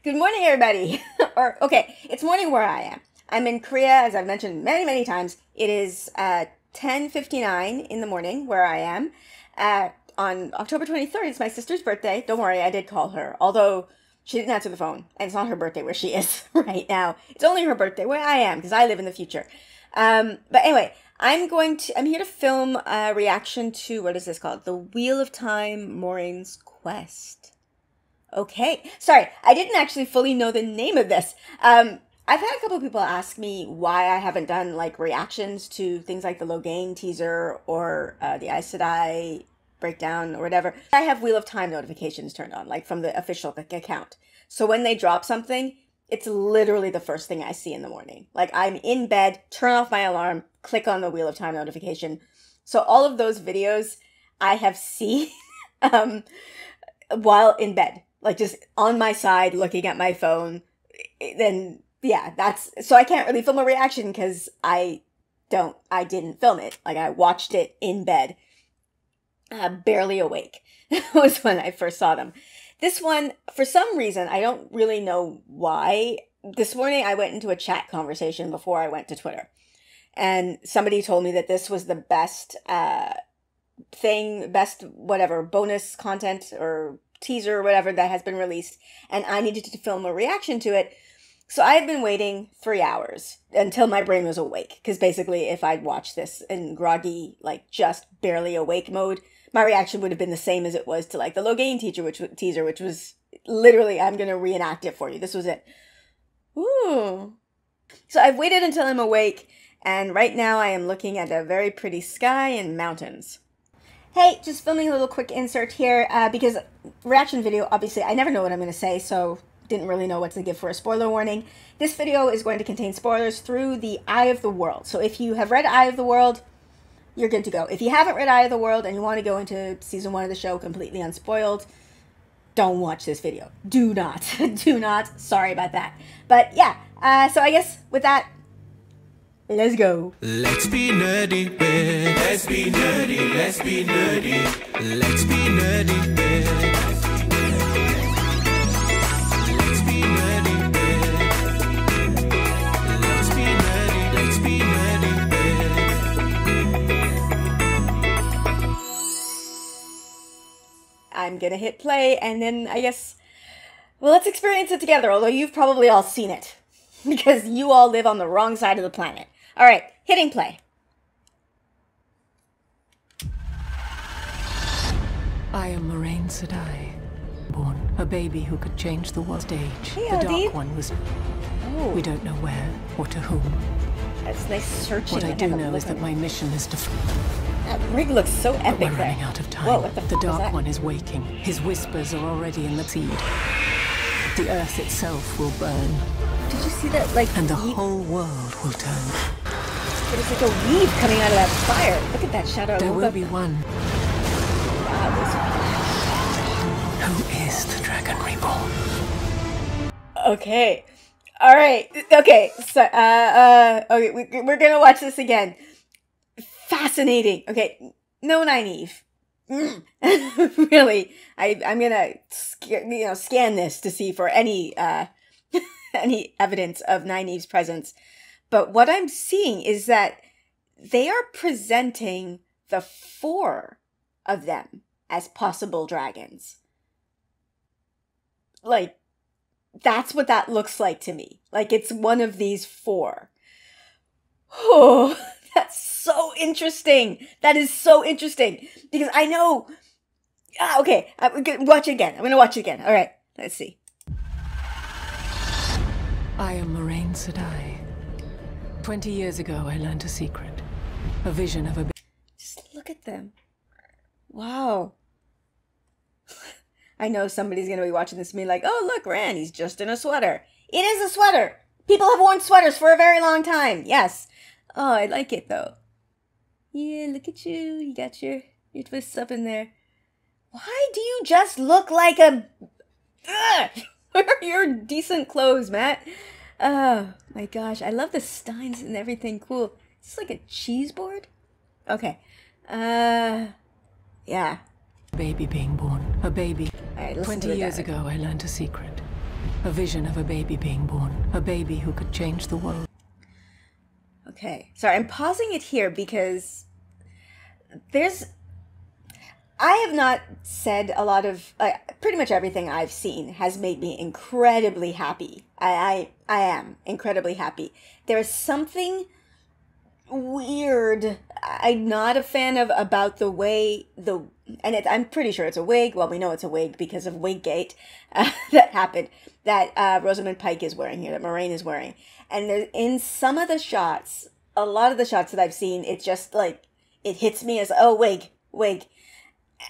Good morning, everybody. Okay, it's morning where I am. I'm in Korea, as I've mentioned many, many times. It is 10:59 in the morning where I am. On October 23rd, it's my sister's birthday. Don't worry, I did call her, although she didn't answer the phone, and it's not her birthday where she is right now. It's only her birthday where I am, because I live in the future. But anyway, I'm here to film a reaction to, what is this called? The Wheel of Time, Moiraine's Quest. Okay, sorry, I didn't actually fully know the name of this. I've had a couple of people ask me why I haven't done like reactions to things like the Logain teaser or the Aes Sedai breakdown or whatever. I have Wheel of Time notifications turned on, like from the official account. So when they drop something, it's literally the first thing I see in the morning. Like I'm in bed, turn off my alarm, click on the Wheel of Time notification. So all of those videos I have seen while in bed. Like just on my side, looking at my phone, then yeah, so I can't really film a reaction because I didn't film it. Like I watched it in bed, barely awake was when I first saw them. This one, for some reason, I don't really know why. This morning I went into a chat conversation before I went to Twitter, and somebody told me that this was the best best whatever, bonus content or teaser or whatever that has been released, and I needed to film a reaction to it. So I had been waiting 3 hours until my brain was awake, because basically if I'd watched this in groggy, like just barely awake mode, my reaction would have been the same as it was to like the Logain teaser, which was literally, I'm gonna reenact it for you. This was it. Ooh. So I've waited until I'm awake, and right now I am looking at a very pretty sky and mountains. Hey, just filming a little quick insert here, because reaction video, obviously, I never know what I'm going to say, so didn't really know what to give for a spoiler warning. This video is going to contain spoilers through the Eye of the World. So if you have read Eye of the World, you're good to go. If you haven't read Eye of the World and you want to go into season 1 of the show completely unspoiled, don't watch this video. Do not. Do not. Sorry about that. But yeah, so I guess with that, let's go. Let's be nerdy, babe. Let's be nerdy, let's be nerdy. Let's be nerdy, babe. Let's be nerdy, babe. Let's be nerdy, babe. I'm gonna hit play, and then I guess, well, let's experience it together, although you've probably all seen it, because you all live on the wrong side of the planet. All right, hitting play. I am Moiraine Sedai, born a baby who could change the world stage. Hey, the Aldeep. Dark One was. Oh, We don't know where or to whom. that's nice searching. What I do know is that my mission is to. That rig looks so But epic we're there. running out of time. Whoa, what the The f was Dark that? One is waking. His whispers are already in the seed. The earth itself will burn, Did you see that, like, and the weave? whole world will turn. There's like a weave coming out of that fire. Look at that shadow. There will be one. Wow, Who is the Dragon Reborn? okay. All right. Okay. So, okay, we're gonna watch this again. Fascinating. Okay. No Nynaeve. Really. I'm gonna scan this to see for any any evidence of Nynaeve's presence. But what I'm seeing is that they are presenting the 4 of them as possible dragons. Like, that's what that looks like to me. Like, it's one of these 4. Oh, that's so interesting. That is so interesting. Because I know... okay, I'm gonna watch it again. I'm going to watch it again. All right, let's see. I am Moiraine Sedai. 20 years ago, I learned a secret. A vision of a... Just look at them. Wow. I know somebody's going to be watching this and be like, oh, look, Rand, he's just in a sweater. It is a sweater. People have worn sweaters for a very long time. Yes. Oh, I like it, though. Yeah, look at you. You got your twists up in there. Why do you just look like a... Ugh! Where are your decent clothes, Matt? Oh, my gosh. I love the steins and everything. Cool. Is this like a cheese board? Okay. Yeah. baby being born. A baby. All right, listen 20 to the years dialogue. ago, I learned a secret. A vision of a baby being born. A baby who could change the world. Okay. Sorry, I'm pausing it here because I have not said a lot of, pretty much everything I've seen has made me incredibly happy. I am incredibly happy. There is something weird I'm not a fan of about the way I'm pretty sure it's a wig. Well, we know it's a wig because of Wiggate that happened, that Rosamund Pike is wearing here, that Moiraine is wearing. And in some of the shots, a lot of the shots that I've seen, it's just like, it hits me as, oh, wig.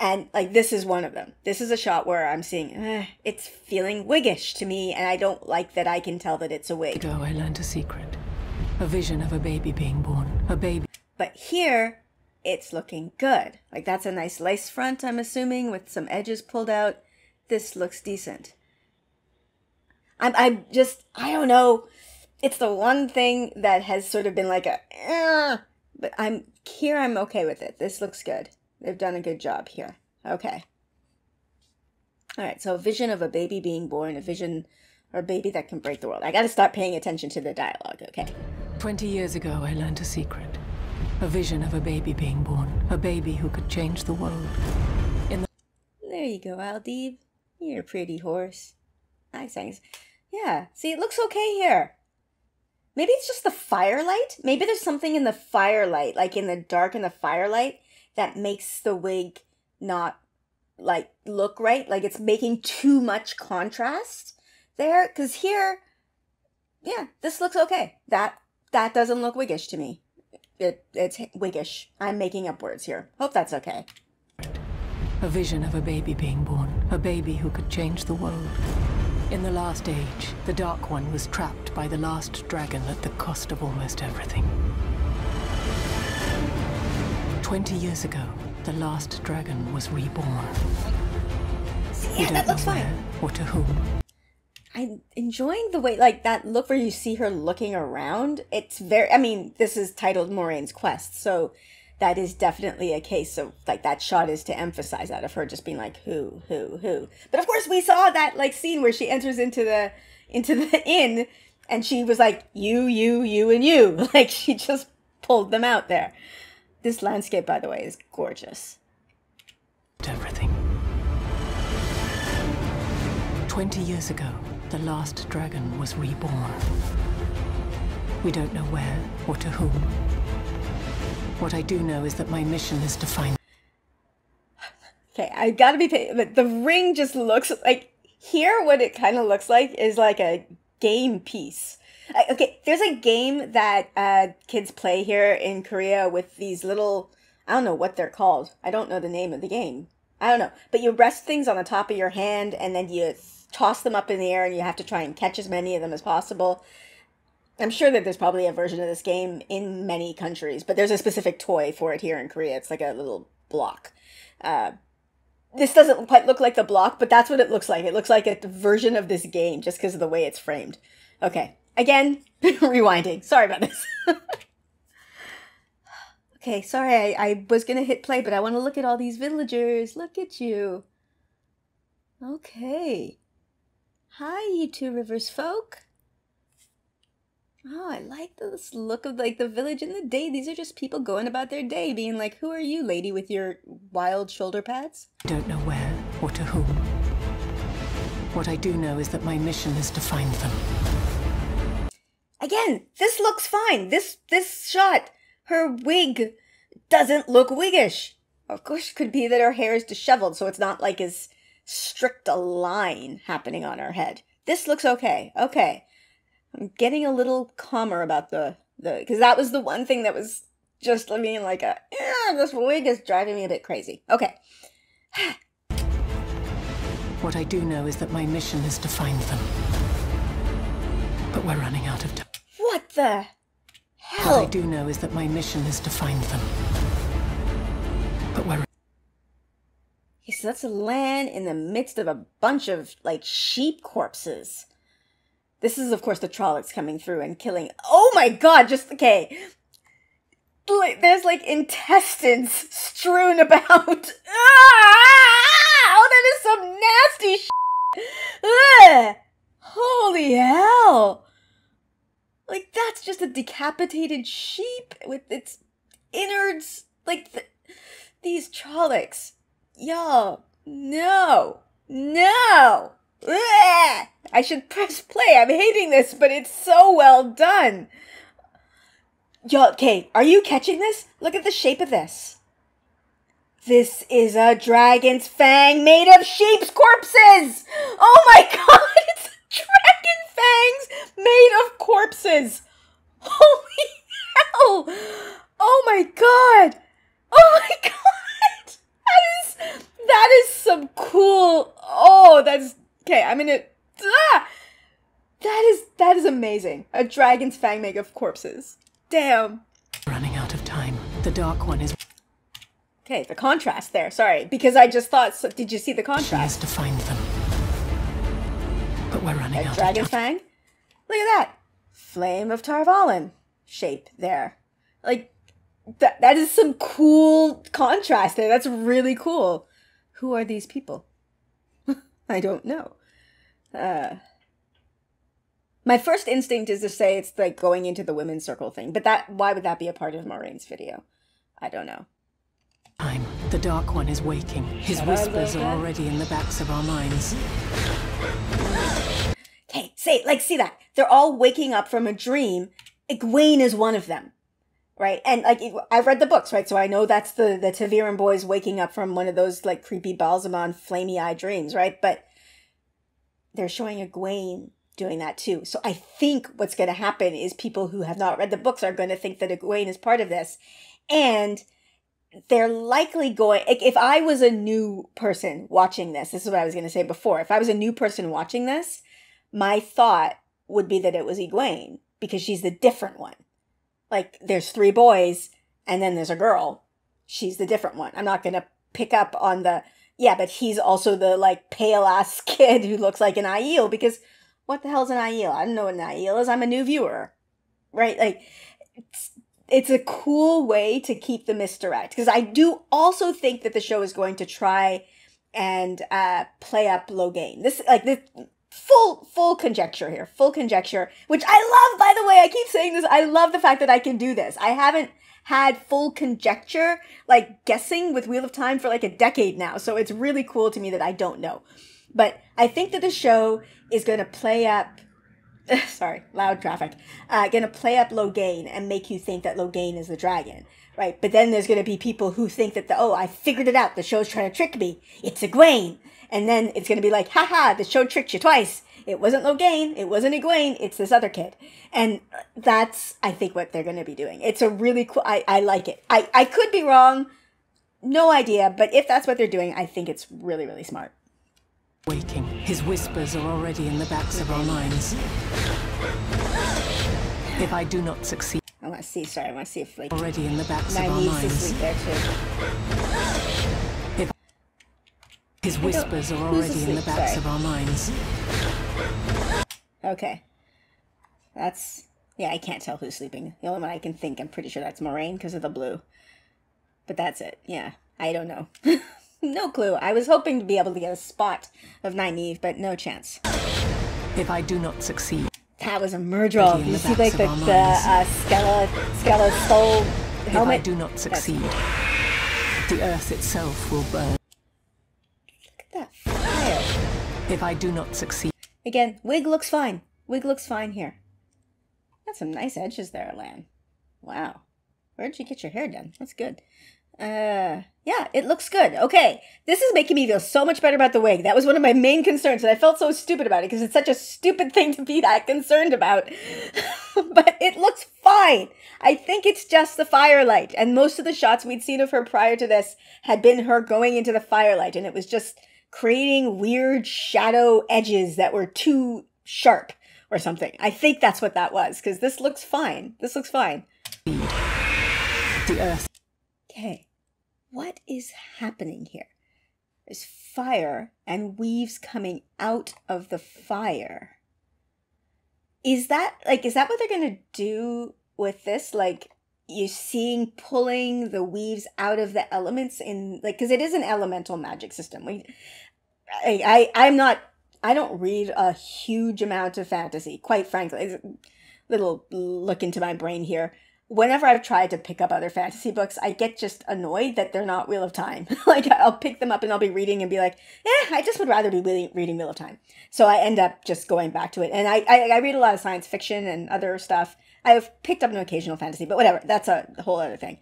And like, this is one of them. This is a shot where I'm seeing, it's feeling wiggish to me, and I don't like that I can tell that it's a wig. Ago, I learned a secret. A vision of a baby being born. A baby. But here, it's looking good. Like, that's a nice lace front, I'm assuming, with some edges pulled out. This looks decent. I don't know. It's the one thing that has sort of been like but I'm okay with it. This looks good. They've done a good job here. Okay. All right, so a vision of a baby being born, a vision or a baby that can break the world. I got to start paying attention to the dialogue, okay? 20 years ago, I learned a secret. A vision of a baby being born. A baby who could change the world. There you go, Aldeeb. You're a pretty horse. Nice things. Yeah, see, it looks okay here. Maybe it's just the firelight? Maybe there's something in the firelight, like in the dark in the firelight, that makes the wig not, like, look right. Like, it's making too much contrast there. Because here, yeah, this looks okay. That doesn't look wiggish to me. It's wiggish. I'm making up words here. Hope that's okay. A vision of a baby being born. A baby who could change the world. In the last age, the Dark One was trapped by the last dragon at the cost of almost everything. 20 years ago, the last dragon was reborn. Yeah, that looks fine. Or to whom. I'm enjoying the way, like, that look where you see her looking around. It's very, I mean, this is titled Moraine's Quest, so that is definitely a case of, like, that shot is to emphasize that, of her just being like, who. But of course we saw that, like, scene where she enters into the inn, and she was like, you, and you. Like, she just pulled them out there. This landscape, by the way, is gorgeous. Everything. 20 years ago, the last dragon was reborn. We don't know where or to whom. What I do know is that my mission is to find... Okay, I gotta be paid, but the ring just looks like... Here, what it kind of looks like is like a game piece. Okay, there's a game that kids play here in Korea with these little... I don't know what they're called. I don't know the name of the game. I don't know. But you rest things on the top of your hand, and then you toss them up in the air, and you have to try and catch as many of them as possible. I'm sure that there's probably a version of this game in many countries, but there's a specific toy for it here in Korea. It's like a little block. This doesn't quite look like the block, but that's what it looks like. It looks like a version of this game just because of the way it's framed. Okay, again, rewinding. Sorry about this. Okay, sorry, I was going to hit play, but I want to look at all these villagers. Look at you. Okay. Hi, you Two Rivers folk. Oh, I like this look of, like, the village in the day. These are just people going about their day, being like, who are you, lady, with your wild shoulder pads? I don't know where or to whom. What I do know is that my mission is to find them. Again, this looks fine. This shot, her wig doesn't look wiggish. Of course, it could be that her hair is disheveled, so it's not like as strict a line happening on her head. This looks okay. Okay. I'm getting a little calmer about the because that was the one thing that was just being like this wig is driving me a bit crazy. Okay. What I do know is that my mission is to find them. But we're running out of time. What the hell? What I do know is that my mission is to find them. But we're... Okay, so that's a land in the midst of a bunch of, like, sheep corpses. This is, of course, the Trollocs coming through and killing... Oh my god, just... Okay. Like, there's, like, intestines strewn about. Ah! Oh, that is some nasty shit. Ugh! Holy hell! Like, that's just a decapitated sheep with its innards. Like, these Trollocs. Y'all, no. No! Blech! I should press play. I'm hating this, but it's so well done. Y'all, okay, are you catching this? Look at the shape of this. This is a dragon's fang made of sheep's corpses! Oh my god, it's dragon fangs made of corpses! Holy hell! Oh my god! Oh my god! That is some cool... Oh, that's... Okay, I'm gonna... Ah! That is amazing. A dragon's fang made of corpses. Damn. Running out of time. The Dark One is... Okay, the contrast there. Sorry, because I just thought... So, did you see the She has contrast? to find them. But we're running out of Dragon time. fang? Look at that. Flame of Tarvalin shape there. Like, that is some cool contrast there. That's really cool. Who are these people? I don't know. My first instinct is to say it's like going into the women's circle thing, but why would that be a part of Moiraine's video? I don't know. Time. The Dark One is waking. His whispers are already in the backs of our minds. Okay, see that. They're all waking up from a dream. Egwene is one of them, right? And like, I've read the books, right? So I know that's the Taviran boys waking up from one of those like creepy Balsamon flamey eye dreams, right? But they're showing Egwene doing that too. So I think what's going to happen is people who have not read the books are going to think that Egwene is part of this. And they're likely going... If I was a new person watching this is what I was going to say before. If I was a new person watching this, my thought would be that it was Egwene because she's the different one. Like, there's 3 boys and then there's a girl. She's the different one. I'm not going to pick up on the... Yeah, but he's also the, like, pale-ass kid who looks like an Aiel because... What the hell's an Aiel? I don't know what an Aiel is. I'm a new viewer. Right? Like, it's a cool way to keep the misdirect. Because I do also think that the show is going to try and play up Logain. This full conjecture here. Full conjecture. Which I love, by the way. I keep saying this. I love the fact that I can do this. I haven't had full conjecture, like guessing with Wheel of Time for like a decade now. So it's really cool to me that I don't know. But I think that the show is going to play up... Sorry, loud traffic. Going to play up Logain and make you think that Logain is the dragon, right? But then there's going to be people who think that, I figured it out. The show's trying to trick me. It's Egwene. And then it's going to be like, haha, the show tricked you twice. It wasn't Logain. It wasn't Egwene. It's this other kid. And that's, I think, what they're going to be doing. It's a really cool... I like it. I could be wrong. No idea. But if that's what they're doing, I think it's really, really smart. Waking. His whispers are already in the backs of our minds. If I do not succeed... I want to see if like... Already in the backs of our Nynaeve's minds. asleep there too. If his whispers are already in the backs of our minds. Okay. That's... Yeah, I can't tell who's sleeping. The only one I can think, I'm pretty sure that's Moiraine because of the blue. But that's it. Yeah, I don't know. No clue. I was hoping to be able to get a spot of Nynaeve, but no chance. If I do not succeed... That was a Murdrol. You see like the Skella soul helmet? If I do not succeed, the earth itself will burn. Look at that fire. If I do not succeed... Again, wig looks fine. Wig looks fine here. Got some nice edges there, Lan. Wow. Where'd you get your hair done? That's good. Yeah, it looks good. Okay, this is making me feel so much better about the wig. That was one of my main concerns, and I felt so stupid about it because it's such a stupid thing to be that concerned about. But it looks fine. I think it's just the firelight, and most of the shots we'd seen of her prior to this had been her going into the firelight, and it was just creating weird shadow edges that were too sharp or something. I think that's what that was, because this looks fine. This looks fine. The earth. Okay. What is happening here? There's fire and weaves coming out of the fire. Is that what they're going to do with this? Like, you're seeing pulling the weaves out of the elements in, like, because it is an elemental magic system. I'm not I don't read a huge amount of fantasy, quite frankly. Little look into my brain here. Whenever I've tried to pick up other fantasy books, I get just annoyed that they're not Wheel of Time. Like, I'll pick them up and I'll be reading and be like, I just would rather be reading Wheel of Time. So I end up just going back to it. And I read a lot of science fiction and other stuff. I've picked up an occasional fantasy, but whatever. That's a whole other thing.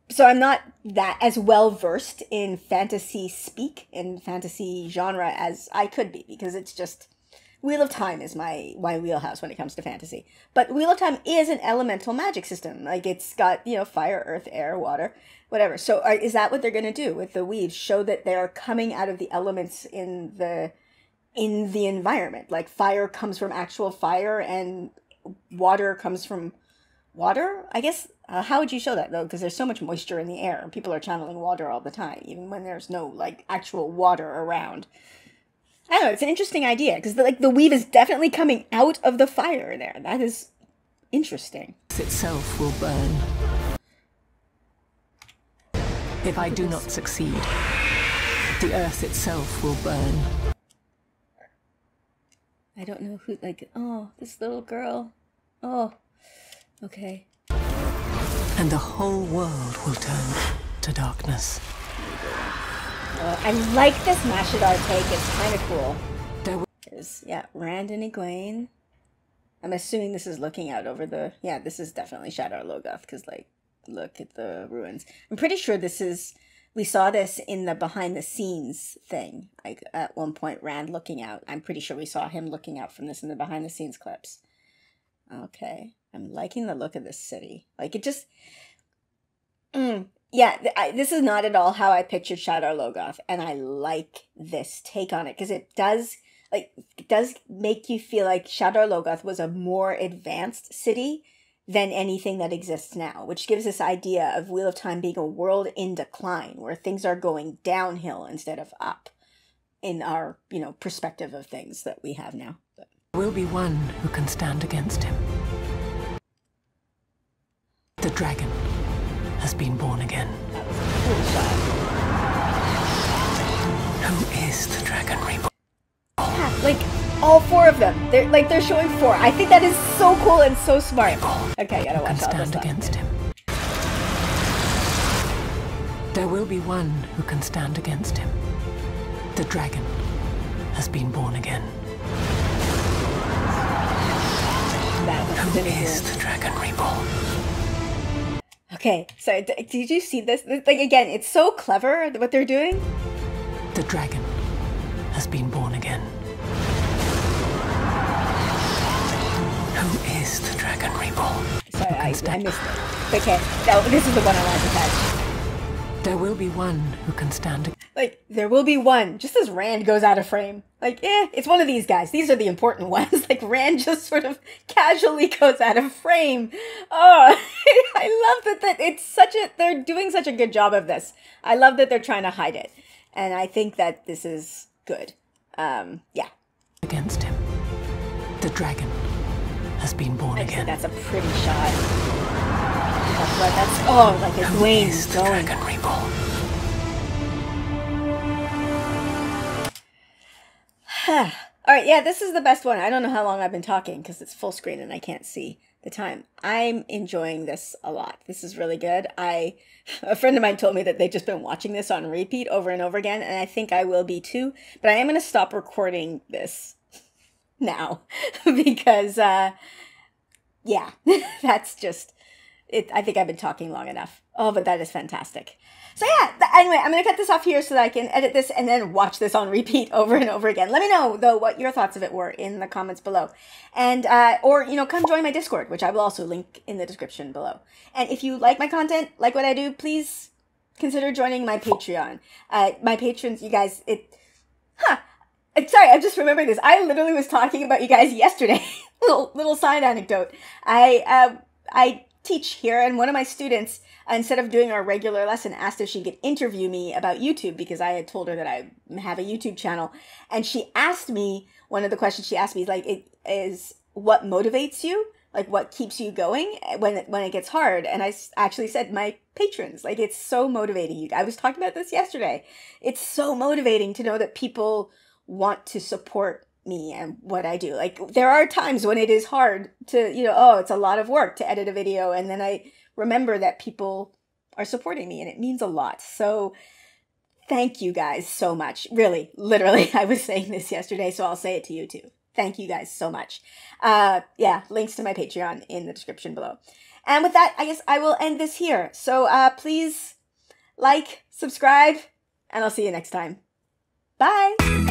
So I'm not that as well versed in fantasy speak, in fantasy genre as I could be, because it's just... Wheel of Time is my wheelhouse when it comes to fantasy. But Wheel of Time is an elemental magic system. Like, it's got, you know, fire, earth, air, water, whatever. So is that what they're going to do with the weaves? Show that they're coming out of the elements in the environment. Like, fire comes from actual fire and water comes from water? I guess, how would you show that, though? Because there's so much moisture in the air. People are channeling water all the time, even when there's no, like, actual water around. I don't know, it's an interesting idea, because the weave is definitely coming out of the fire there. That is interesting. Itself will burn. If I do not succeed, the earth itself will burn. I don't know who, like, oh, this little girl. Oh, okay. And the whole world will turn to darkness. I like this Mashadar take. It's kind of cool. There's, yeah, Rand and Egwene. I'm assuming this is looking out over the... Yeah, this is definitely Shadar Logoth, because, like, look at the ruins. I'm pretty sure this is... We saw this in the behind-the-scenes thing. Like, at one point, Rand looking out. I'm pretty sure we saw him looking out from this in the behind-the-scenes clips. Okay. I'm liking the look of this city. Like, it just... Yeah, this is not at all how I pictured Shadar Logoth, and I like this take on it, because it does make you feel like Shadar Logoth was a more advanced city than anything that exists now, which gives this idea of Wheel of Time being a world in decline, where things are going downhill instead of up, in our, you know, perspective of things that we have now. But there will be one who can stand against him. The dragon has been born again. that was a cool shot. Who is the dragon reborn? Yeah, like, all four of them. They're showing four. I think that is so cool and so smart. Okay, I gotta watch all this Stand stuff. against him. There will be one who can stand against him. The dragon has been born again. Who is the dragon reborn? Okay, so did you see this? Like, again, it's so clever what they're doing. The dragon has been born again. Who is the dragon reborn? Sorry, I missed it. Okay, this is the one I wanted to catch. There will be one who can stand. Like, there will be one, just as Rand goes out of frame. Like, it's one of these guys. These are the important ones. Like, Rand just sort of casually goes out of frame. Oh, I love that it's such a... They're doing such a good job of this. I love that they're trying to hide it. And I think that this is good. Yeah. Against him. The dragon has been born again. That's a pretty shot. That's oh, like Egwene's going. Dragon reborn. All right, yeah, this is the best one. I don't know how long I've been talking because it's full screen and I can't see the time. I'm enjoying this a lot. This is really good. A friend of mine told me that they've just been watching this on repeat over and over again, and I think I will be too. But I am going to stop recording this now because, yeah, that's just it. I think I've been talking long enough. Oh, but that is fantastic. So yeah, anyway, I'm going to cut this off here so that I can edit this and then watch this on repeat over and over again. Let me know, though, what your thoughts of it were in the comments below. And, or, you know, come join my Discord, which I will also link in the description below. And if you like my content, like what I do, please consider joining my Patreon. My patrons, you guys, sorry, I'm just remembering this. I literally was talking about you guys yesterday. little side anecdote. I teach here, and one of my students, instead of doing our regular lesson, asked if she could interview me about YouTube, because I had told her that I have a YouTube channel. And she asked me, one of the questions she asked me is what motivates you? Like, what keeps you going when it gets hard? And I actually said, my patrons. Like, it's so motivating. I was talking about this yesterday. It's so motivating to know that people want to support me and what I do. Like, there are times when it is hard to, you know, oh, it's a lot of work to edit a video, and then I remember that people are supporting me, and it means a lot. So thank you guys so much. Really, literally, I was saying this yesterday, so I'll say it to you too. Thank you guys so much. Yeah, links to my Patreon in the description below. And with that, I guess I will end this here. So please like, subscribe, and I'll see you next time. Bye!